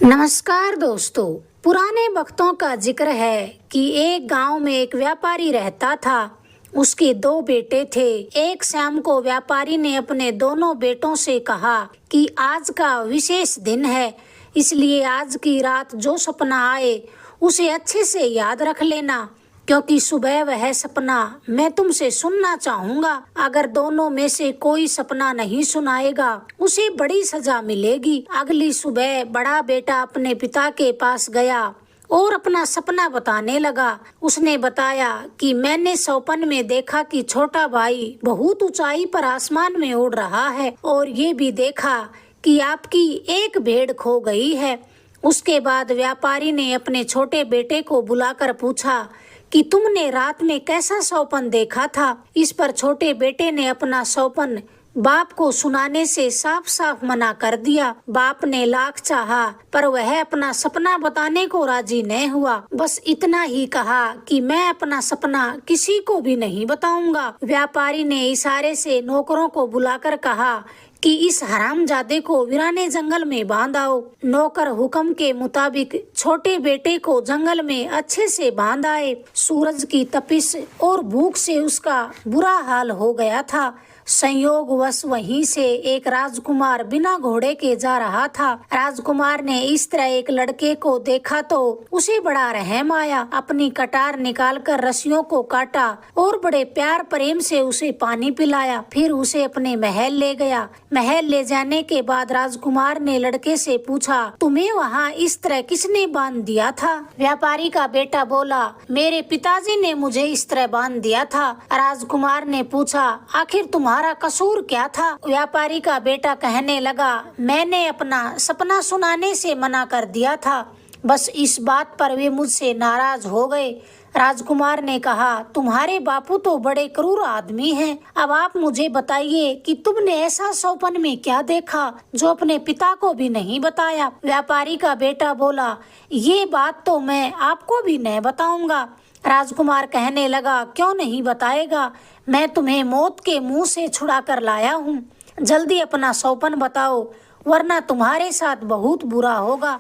नमस्कार दोस्तों। पुराने वक्तों का जिक्र है कि एक गांव में एक व्यापारी रहता था। उसके दो बेटे थे। एक शाम को व्यापारी ने अपने दोनों बेटों से कहा कि आज का विशेष दिन है, इसलिए आज की रात जो सपना आए उसे अच्छे से याद रख लेना, क्योंकि सुबह वह सपना मैं तुमसे सुनना चाहूंगा। अगर दोनों में से कोई सपना नहीं सुनाएगा उसे बड़ी सजा मिलेगी। अगली सुबह बड़ा बेटा अपने पिता के पास गया और अपना सपना बताने लगा। उसने बताया कि मैंने स्वप्न में देखा कि छोटा भाई बहुत ऊंचाई पर आसमान में उड़ रहा है, और ये भी देखा कि आपकी एक भेड़ खो गई है। उसके बाद व्यापारी ने अपने छोटे बेटे को बुलाकर पूछा कि तुमने रात में कैसा स्वप्न देखा था। इस पर छोटे बेटे ने अपना स्वप्न बाप को सुनाने से साफ साफ मना कर दिया। बाप ने लाख चाहा पर वह अपना सपना बताने को राजी नहीं हुआ। बस इतना ही कहा कि मैं अपना सपना किसी को भी नहीं बताऊंगा। व्यापारी ने इशारे से नौकरों को बुलाकर कहा कि इस हरामजादे को वीराने जंगल में बांध आओ। नौकर हुक्म के मुताबिक छोटे बेटे को जंगल में अच्छे से बांध आए। सूरज की तपिश और भूख से उसका बुरा हाल हो गया था। संयोगवश वहीं से एक राजकुमार बिना घोड़े के जा रहा था। राजकुमार ने इस तरह एक लड़के को देखा तो उसे बड़ा रहम आया। अपनी कटार निकालकर रस्सियों को काटा और बड़े प्यार प्रेम से उसे पानी पिलाया। फिर उसे अपने महल ले गया। महल ले जाने के बाद राजकुमार ने लड़के से पूछा, तुम्हें वहाँ इस तरह किसने बांध दिया था? व्यापारी का बेटा बोला, मेरे पिताजी ने मुझे इस तरह बांध दिया था। राजकुमार ने पूछा, आखिर तुम्हारा कसूर क्या था? व्यापारी का बेटा कहने लगा, मैंने अपना सपना सुनाने से मना कर दिया था, बस इस बात पर वे मुझसे नाराज हो गए। राजकुमार ने कहा, तुम्हारे बापू तो बड़े क्रूर आदमी हैं। अब आप मुझे बताइए कि तुमने ऐसा स्वप्न में क्या देखा जो अपने पिता को भी नहीं बताया? व्यापारी का बेटा बोला, ये बात तो मैं आपको भी नहीं बताऊंगा। राजकुमार कहने लगा, क्यों नहीं बताएगा? मैं तुम्हें मौत के मुंह से छुड़ा कर लाया हूँ। जल्दी अपना स्वप्न बताओ, वरना तुम्हारे साथ बहुत बुरा होगा।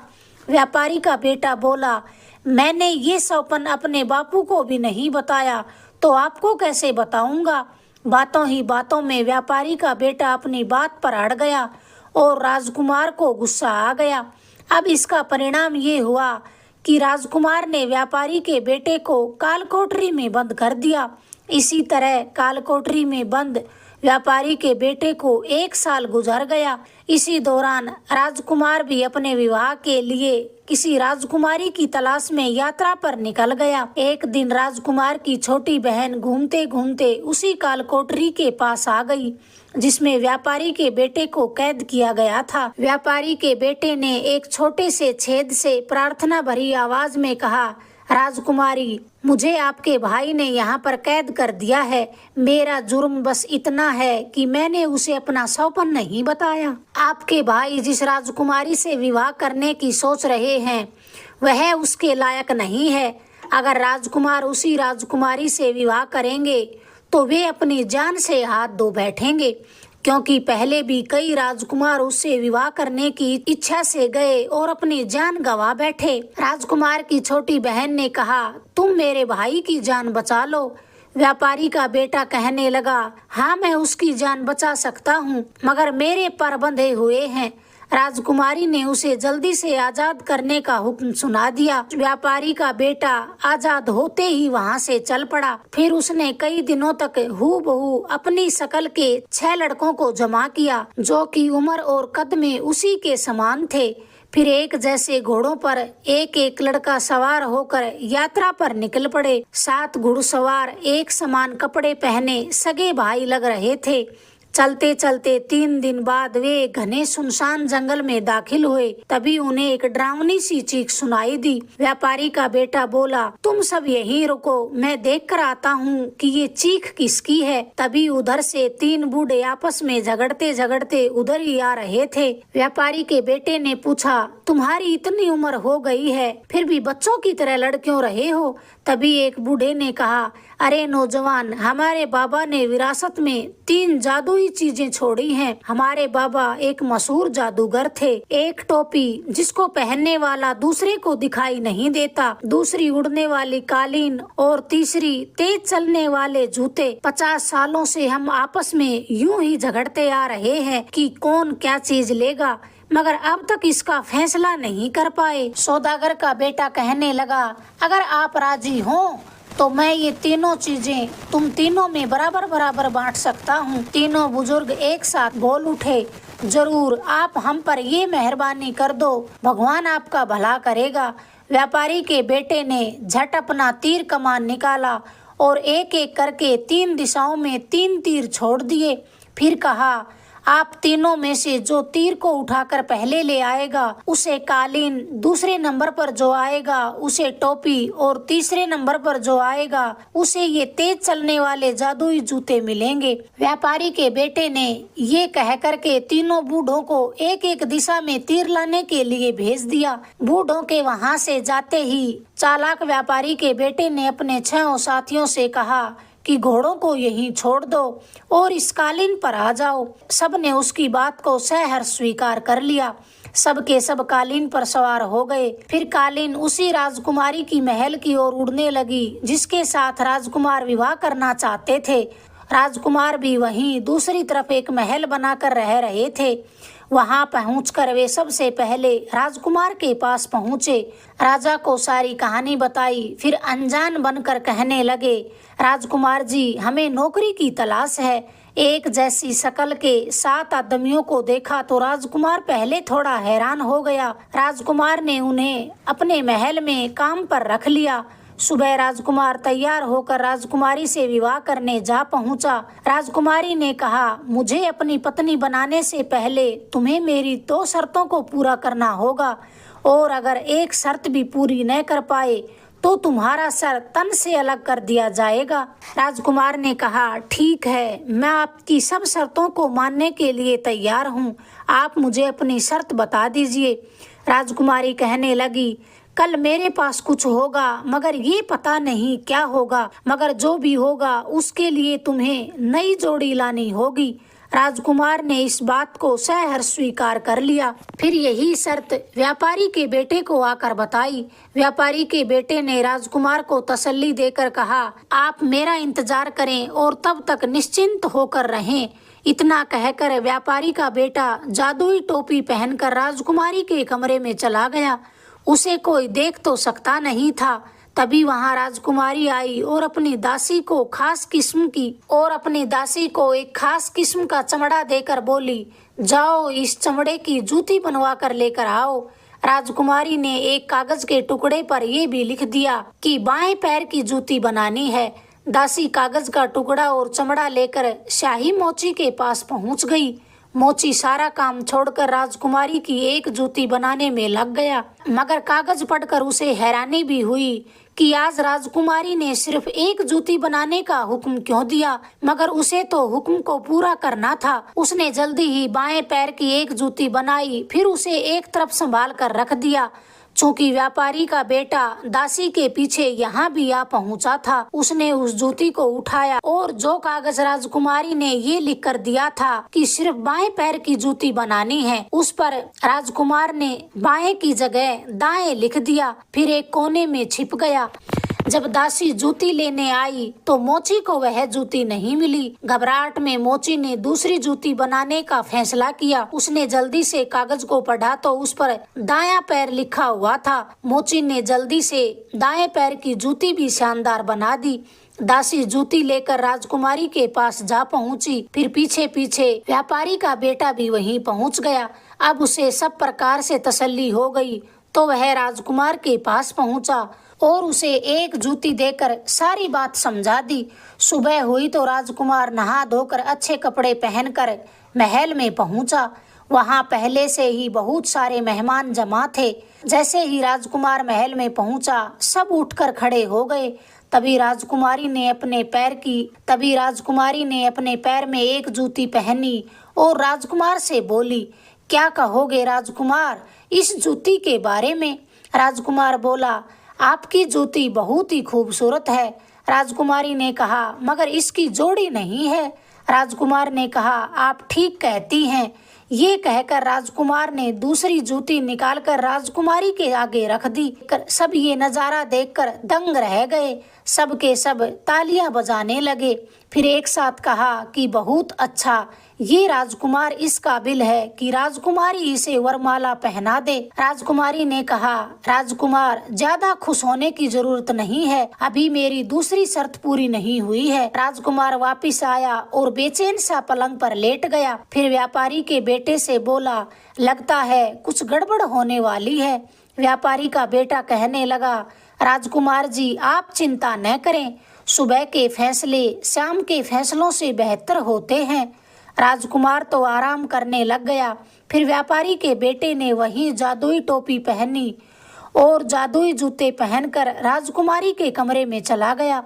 व्यापारी का बेटा बोला, मैंने ये स्वप्न अपने बापू को भी नहीं बताया, तो आपको कैसे बताऊंगा? बातों ही बातों में व्यापारी का बेटा अपनी बात पर अड़ गया और राजकुमार को गुस्सा आ गया। अब इसका परिणाम ये हुआ कि राजकुमार ने व्यापारी के बेटे को कालकोठरी में बंद कर दिया। इसी तरह कालकोठरी में बंद व्यापारी के बेटे को 1 साल गुजर गया। इसी दौरान राजकुमार भी अपने विवाह के लिए किसी राजकुमारी की तलाश में यात्रा पर निकल गया। एक दिन राजकुमार की छोटी बहन घूमते घूमते उसी कालकोठरी के पास आ गई जिसमें व्यापारी के बेटे को कैद किया गया था। व्यापारी के बेटे ने एक छोटे से छेद से प्रार्थना भरी आवाज में कहा, राजकुमारी, मुझे आपके भाई ने यहाँ पर कैद कर दिया है। मेरा जुर्म बस इतना है कि मैंने उसे अपना स्वप्न नहीं बताया। आपके भाई जिस राजकुमारी से विवाह करने की सोच रहे हैं वह उसके लायक नहीं है। अगर राजकुमार उसी राजकुमारी से विवाह करेंगे तो वे अपनी जान से हाथ धो बैठेंगे, क्योंकि पहले भी कई राजकुमार उससे विवाह करने की इच्छा से गए और अपनी जान गंवा बैठे। राजकुमार की छोटी बहन ने कहा, तुम मेरे भाई की जान बचा लो। व्यापारी का बेटा कहने लगा, हाँ मैं उसकी जान बचा सकता हूँ, मगर मेरे पर बंधे हुए हैं। राजकुमारी ने उसे जल्दी से आजाद करने का हुक्म सुना दिया। व्यापारी का बेटा आजाद होते ही वहाँ से चल पड़ा। फिर उसने कई दिनों तक हूबहू अपनी शकल के 6 लड़कों को जमा किया जो कि उम्र और कद में उसी के समान थे। फिर एक जैसे घोड़ों पर एक एक लड़का सवार होकर यात्रा पर निकल पड़े। 7 घुड़सवार एक समान कपड़े पहने सगे भाई लग रहे थे। चलते चलते 3 दिन बाद वे घने सुनसान जंगल में दाखिल हुए। तभी उन्हें एक डरावनी सी चीख सुनाई दी। व्यापारी का बेटा बोला, तुम सब यहीं रुको, मैं देख कर आता हूँ कि ये चीख किसकी है। तभी उधर से 3 बूढ़े आपस में झगड़ते झगड़ते उधर ही आ रहे थे। व्यापारी के बेटे ने पूछा, तुम्हारी इतनी उम्र हो गई है, फिर भी बच्चों की तरह लड़ क्यों रहे हो? तभी एक बूढ़े ने कहा, अरे नौजवान, हमारे बाबा ने विरासत में 3 जादुई चीजें छोड़ी हैं। हमारे बाबा एक मशहूर जादूगर थे। एक टोपी जिसको पहनने वाला दूसरे को दिखाई नहीं देता, दूसरी उड़ने वाली कालीन और तीसरी तेज चलने वाले जूते। 50 सालों से हम आपस में यूं ही झगड़ते आ रहे हैं कि कौन क्या चीज लेगा, मगर अब तक इसका फैसला नहीं कर पाए। सौदागर का बेटा कहने लगा, अगर आप राजी हो तो मैं ये तीनों चीजें तुम तीनों में बराबर बराबर बांट सकता हूँ। तीनों बुजुर्ग एक साथ बोल उठे, जरूर, आप हम पर ये मेहरबानी कर दो, भगवान आपका भला करेगा। व्यापारी के बेटे ने झट अपना तीर कमान निकाला और एक एक करके 3 दिशाओं में 3 तीर छोड़ दिए। फिर कहा, आप तीनों में से जो तीर को उठाकर पहले ले आएगा उसे कालीन, दूसरे नंबर पर जो आएगा उसे टोपी और तीसरे नंबर पर जो आएगा उसे ये तेज चलने वाले जादुई जूते मिलेंगे। व्यापारी के बेटे ने ये कह करके तीनों बूढ़ों को एक एक दिशा में तीर लाने के लिए भेज दिया। बूढ़ों के वहां से जाते ही चालाक व्यापारी के बेटे ने अपने 6 साथियों से कहा कि घोड़ों को यहीं छोड़ दो और इस कालीन पर आ जाओ। सबने उसकी बात को सहर्ष स्वीकार कर लिया। सब के सब कालीन पर सवार हो गए। फिर कालीन उसी राजकुमारी की महल की ओर उड़ने लगी जिसके साथ राजकुमार विवाह करना चाहते थे। राजकुमार भी वहीं दूसरी तरफ एक महल बनाकर रह रहे थे। वहां पहुंचकर वे सबसे पहले राजकुमार के पास पहुंचे, राजा को सारी कहानी बताई। फिर अनजान बनकर कहने लगे, राजकुमार जी, हमें नौकरी की तलाश है। एक जैसी शक्ल के 7 आदमियों को देखा तो राजकुमार पहले थोड़ा हैरान हो गया। राजकुमार ने उन्हें अपने महल में काम पर रख लिया। सुबह राजकुमार तैयार होकर राजकुमारी से विवाह करने जा पहुंचा। राजकुमारी ने कहा, मुझे अपनी पत्नी बनाने से पहले तुम्हें मेरी 2 शर्तों को पूरा करना होगा और अगर एक शर्त भी पूरी न कर पाए तो तुम्हारा सर तन से अलग कर दिया जाएगा। राजकुमार ने कहा, ठीक है, मैं आपकी सब शर्तों को मानने के लिए तैयार हूँ। आप मुझे अपनी शर्त बता दीजिए। राजकुमारी कहने लगी, कल मेरे पास कुछ होगा मगर ये पता नहीं क्या होगा, मगर जो भी होगा उसके लिए तुम्हें नई जोड़ी लानी होगी। राजकुमार ने इस बात को सहर्ष स्वीकार कर लिया। फिर यही शर्त व्यापारी के बेटे को आकर बताई। व्यापारी के बेटे ने राजकुमार को तसल्ली देकर कहा, आप मेरा इंतजार करें और तब तक निश्चिंत होकर रहें। इतना कहकर व्यापारी का बेटा जादुई टोपी पहनकर राजकुमारी के कमरे में चला गया। उसे कोई देख तो सकता नहीं था। तभी वहां राजकुमारी आई और अपनी दासी को एक खास किस्म का चमड़ा देकर बोली, जाओ इस चमड़े की जूती बनवा कर लेकर आओ। राजकुमारी ने एक कागज के टुकड़े पर यह भी लिख दिया कि बाएं पैर की जूती बनानी है। दासी कागज का टुकड़ा और चमड़ा लेकर शाही मोची के पास पहुंच गई। मोची सारा काम छोड़कर राजकुमारी की एक जूती बनाने में लग गया, मगर कागज पढ़कर उसे हैरानी भी हुई कि आज राजकुमारी ने सिर्फ एक जूती बनाने का हुक्म क्यों दिया, मगर उसे तो हुक्म को पूरा करना था। उसने जल्दी ही बाएं पैर की एक जूती बनाई, फिर उसे एक तरफ संभाल कर रख दिया। चूंकि व्यापारी का बेटा दासी के पीछे यहाँ भी आ पहुँचा था, उसने उस जूती को उठाया और जो कागज राजकुमारी ने ये लिख कर दिया था कि सिर्फ बाएं पैर की जूती बनानी है, उस पर राजकुमार ने बाएं की जगह दाएं लिख दिया, फिर एक कोने में छिप गया। जब दासी जूती लेने आई तो मोची को वह जूती नहीं मिली। घबराहट में मोची ने दूसरी जूती बनाने का फैसला किया। उसने जल्दी से कागज को पढ़ा तो उस पर दायां पैर लिखा हुआ था। मोची ने जल्दी से दाएं पैर की जूती भी शानदार बना दी। दासी जूती लेकर राजकुमारी के पास जा पहुंची। फिर पीछे पीछे व्यापारी का बेटा भी वहीं पहुंच गया। अब उसे सब प्रकार से तसल्ली हो गई तो वह राजकुमार के पास पहुंचा और उसे एक जूती देकर सारी बात समझा दी। सुबह हुई तो राजकुमार नहा धोकर अच्छे कपड़े पहनकर महल में पहुंचा। वहां पहले से ही बहुत सारे मेहमान जमा थे। जैसे ही राजकुमार महल में पहुंचा, सब उठकर खड़े हो गए। तभी राजकुमारी ने अपने पैर में एक जूती पहनी और राजकुमार से बोली, क्या कहोगे राजकुमार, इस जूती के बारे में। राजकुमार बोला, आपकी जूती बहुत ही खूबसूरत है। राजकुमारी ने कहा, मगर इसकी जोड़ी नहीं है। राजकुमार ने कहा, आप ठीक कहती हैं। ये कहकर राजकुमार ने दूसरी जूती निकालकर राजकुमारी के आगे रख दी। सब ये नजारा देखकर दंग रह गए। सब के सब तालियां बजाने लगे। फिर एक साथ कहा कि बहुत अच्छा, ये राजकुमार इस काबिल है कि राजकुमारी इसे वरमाला पहना दे। राजकुमारी ने कहा, राजकुमार ज्यादा खुश होने की जरूरत नहीं है, अभी मेरी दूसरी शर्त पूरी नहीं हुई है। राजकुमार वापिस आया और बेचैन सा पलंग पर लेट गया। फिर व्यापारी के बेटे से बोला, लगता है कुछ गड़बड़ होने वाली है। व्यापारी का बेटा कहने लगा, राजकुमार जी आप चिंता न करें, सुबह के फैसले शाम के फैसलों से बेहतर होते हैं। राजकुमार तो आराम करने लग गया। फिर व्यापारी के बेटे ने वही जादुई टोपी पहनी और जादुई जूते पहनकर राजकुमारी के कमरे में चला गया।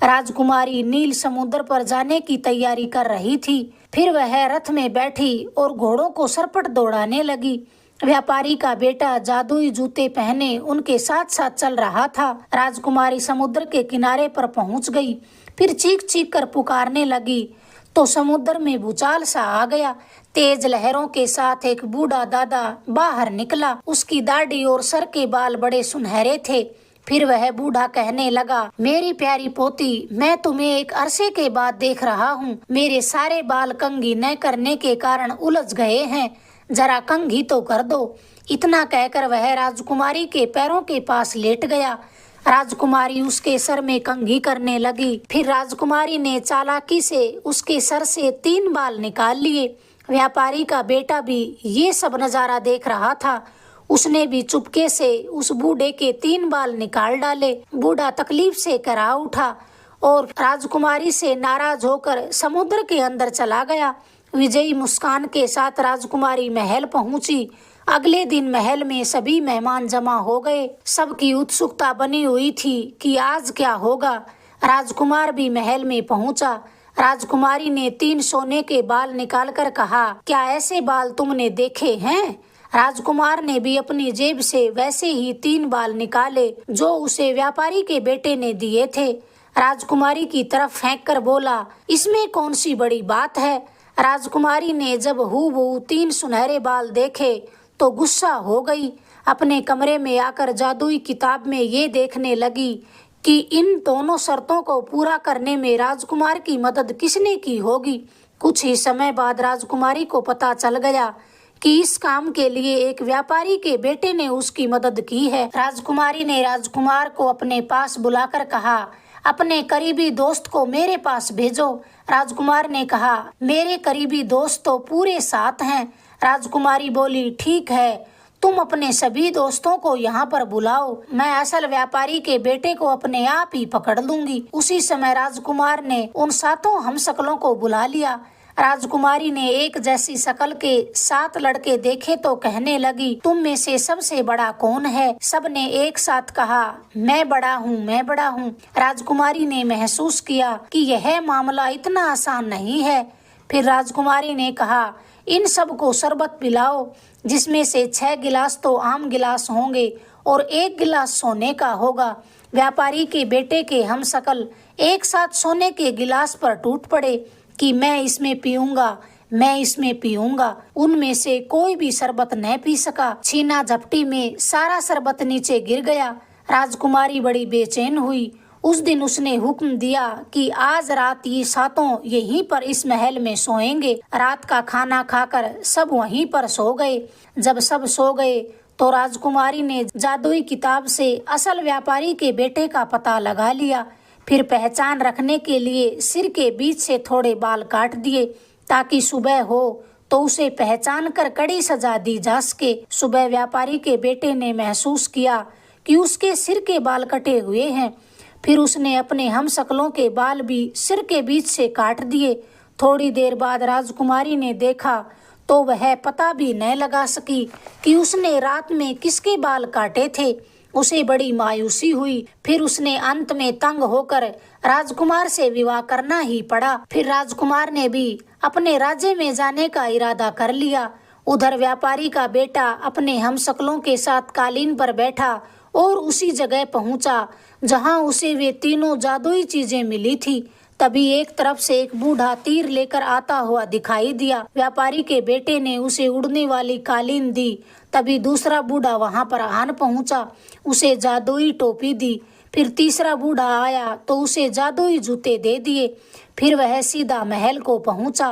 राजकुमारी नील समुद्र पर जाने की तैयारी कर रही थी। फिर वह रथ में बैठी और घोड़ों को सरपट दौड़ाने लगी। व्यापारी का बेटा जादुई जूते पहने उनके साथ साथ चल रहा था। राजकुमारी समुद्र के किनारे पर पहुंच गई। फिर चीख चीख कर पुकारने लगी तो समुद्र में भूचाल सा आ गया। तेज लहरों के साथ एक बूढ़ा दादा बाहर निकला। उसकी दाढ़ी और सर के बाल बड़े सुनहरे थे। फिर वह बूढ़ा कहने लगा, मेरी प्यारी पोती, मैं तुम्हें एक अरसे के बाद देख रहा हूँ। मेरे सारे बाल कंघी न करने के कारण उलझ गए हैं, जरा कंघी तो कर दो। इतना कहकर वह राजकुमारी के पैरों के पास लेट गया। राजकुमारी उसके सर में कंघी करने लगी। फिर राजकुमारी ने चालाकी से उसके सर से 3 बाल निकाल लिए। व्यापारी का बेटा भी ये सब नजारा देख रहा था। उसने भी चुपके से उस बूढ़े के 3 बाल निकाल डाले। बूढ़ा तकलीफ से करा उठा और राजकुमारी से नाराज होकर समुद्र के अंदर चला गया। विजयी मुस्कान के साथ राजकुमारी महल पहुंची। अगले दिन महल में सभी मेहमान जमा हो गए। सबकी उत्सुकता बनी हुई थी कि आज क्या होगा। राजकुमार भी महल में पहुंचा। राजकुमारी ने 3 सोने के बाल निकालकर कहा, क्या ऐसे बाल तुमने देखे हैं? राजकुमार ने भी अपनी जेब से वैसे ही 3 बाल निकाले जो उसे व्यापारी के बेटे ने दिए थे। राजकुमारी की तरफ फेंक कर बोला, इसमें कौन सी बड़ी बात है? राजकुमारी ने जब हूबहू 3 सुनहरे बाल देखे तो गुस्सा हो गई। अपने कमरे में आकर जादुई किताब में ये देखने लगी कि इन दोनों शर्तों को पूरा करने में राजकुमार की मदद किसने की होगी। कुछ ही समय बाद राजकुमारी को पता चल गया कि इस काम के लिए एक व्यापारी के बेटे ने उसकी मदद की है। राजकुमारी ने राजकुमार को अपने पास बुलाकर कहा, अपने करीबी दोस्त को मेरे पास भेजो। राजकुमार ने कहा, मेरे करीबी दोस्त तो पूरे 7 हैं। राजकुमारी बोली, ठीक है, तुम अपने सभी दोस्तों को यहाँ पर बुलाओ, मैं असल व्यापारी के बेटे को अपने आप ही पकड़ लूंगी। उसी समय राजकुमार ने उन 7 हमशक्लों को बुला लिया। राजकुमारी ने एक जैसी शक्ल के 7 लड़के देखे तो कहने लगी, तुम में से सबसे बड़ा कौन है? सबने एक साथ कहा, मैं बड़ा हूँ, मैं बड़ा हूँ। राजकुमारी ने महसूस किया कि यह मामला इतना आसान नहीं है। फिर राजकुमारी ने कहा, इन सब को शरबत पिलाओ, जिसमें से 6 गिलास तो आम गिलास होंगे और 1 गिलास सोने का होगा। व्यापारी के बेटे के हमशक्ल एक साथ सोने के गिलास पर टूट पड़े कि मैं इसमें पीऊंगा, मैं इसमें पीऊंगा। उनमें से कोई भी शरबत न पी सका। छीना झपटी में सारा शरबत नीचे गिर गया। राजकुमारी बड़ी बेचैन हुई। उस दिन उसने हुक्म दिया कि आज रात ये 7 यहीं पर इस महल में सोएंगे। रात का खाना खाकर सब वहीं पर सो गए। जब सब सो गए तो राजकुमारी ने जादुई किताब से असल व्यापारी के बेटे का पता लगा लिया। फिर पहचान रखने के लिए सिर के बीच से थोड़े बाल काट दिए ताकि सुबह हो तो उसे पहचान कर कड़ी सजा दी जा सके। सुबह व्यापारी के बेटे ने महसूस किया कि उसके सिर के बाल कटे हुए हैं। फिर उसने अपने हमशक्लों के बाल भी सिर के बीच से काट दिए। थोड़ी देर बाद राजकुमारी ने देखा तो वह पता भी न लगा सकी कि उसने रात में किसके बाल काटे थे। उसे बड़ी मायूसी हुई। फिर उसने अंत में तंग होकर राजकुमार से विवाह करना ही पड़ा। फिर राजकुमार ने भी अपने राज्य में जाने का इरादा कर लिया। उधर व्यापारी का बेटा अपने हमशक्लों के साथ कालीन पर बैठा और उसी जगह पहुंचा जहां उसे वे तीनों जादुई चीजें मिली थी। तभी एक तरफ से एक बूढ़ा तीर लेकर आता हुआ दिखाई दिया। व्यापारी के बेटे ने उसे उड़ने वाली कालीन दी। तभी दूसरा बूढ़ा वहां पर आन पहुंचा, उसे जादुई टोपी दी। फिर तीसरा बूढ़ा आया तो उसे जादुई जूते दे दिए। फिर वह सीधा महल को पहुंचा।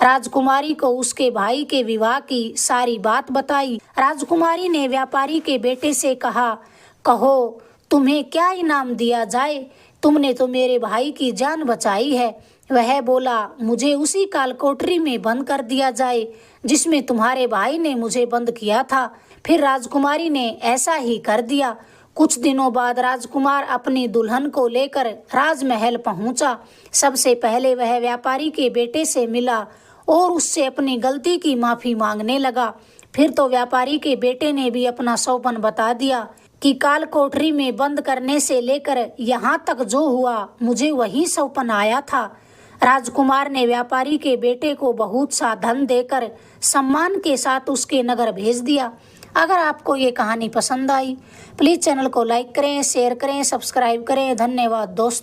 राजकुमारी को उसके भाई के विवाह की सारी बात बताई। राजकुमारी ने व्यापारी के बेटे से कहा, कहो तुम्हें क्या इनाम दिया जाए, तुमने तो मेरे भाई की जान बचाई है। वह बोला, मुझे उसी कालकोठरी में बंद कर दिया जाए जिसमें तुम्हारे भाई ने मुझे बंद किया था। फिर राजकुमारी ने ऐसा ही कर दिया। कुछ दिनों बाद राजकुमार अपनी दुल्हन को लेकर राजमहल पहुंचा। सबसे पहले वह व्यापारी के बेटे से मिला और उससे अपनी गलती की माफी मांगने लगा। फिर तो व्यापारी के बेटे ने भी अपना सौपन बता दिया कि काल कोठरी में बंद करने से लेकर यहाँ तक जो हुआ मुझे वही सौपन आया था। राजकुमार ने व्यापारी के बेटे को बहुत सा धन देकर सम्मान के साथ उसके नगर भेज दिया। अगर आपको ये कहानी पसंद आई, प्लीज़ चैनल को लाइक करें, शेयर करें, सब्सक्राइब करें। धन्यवाद दोस्तों।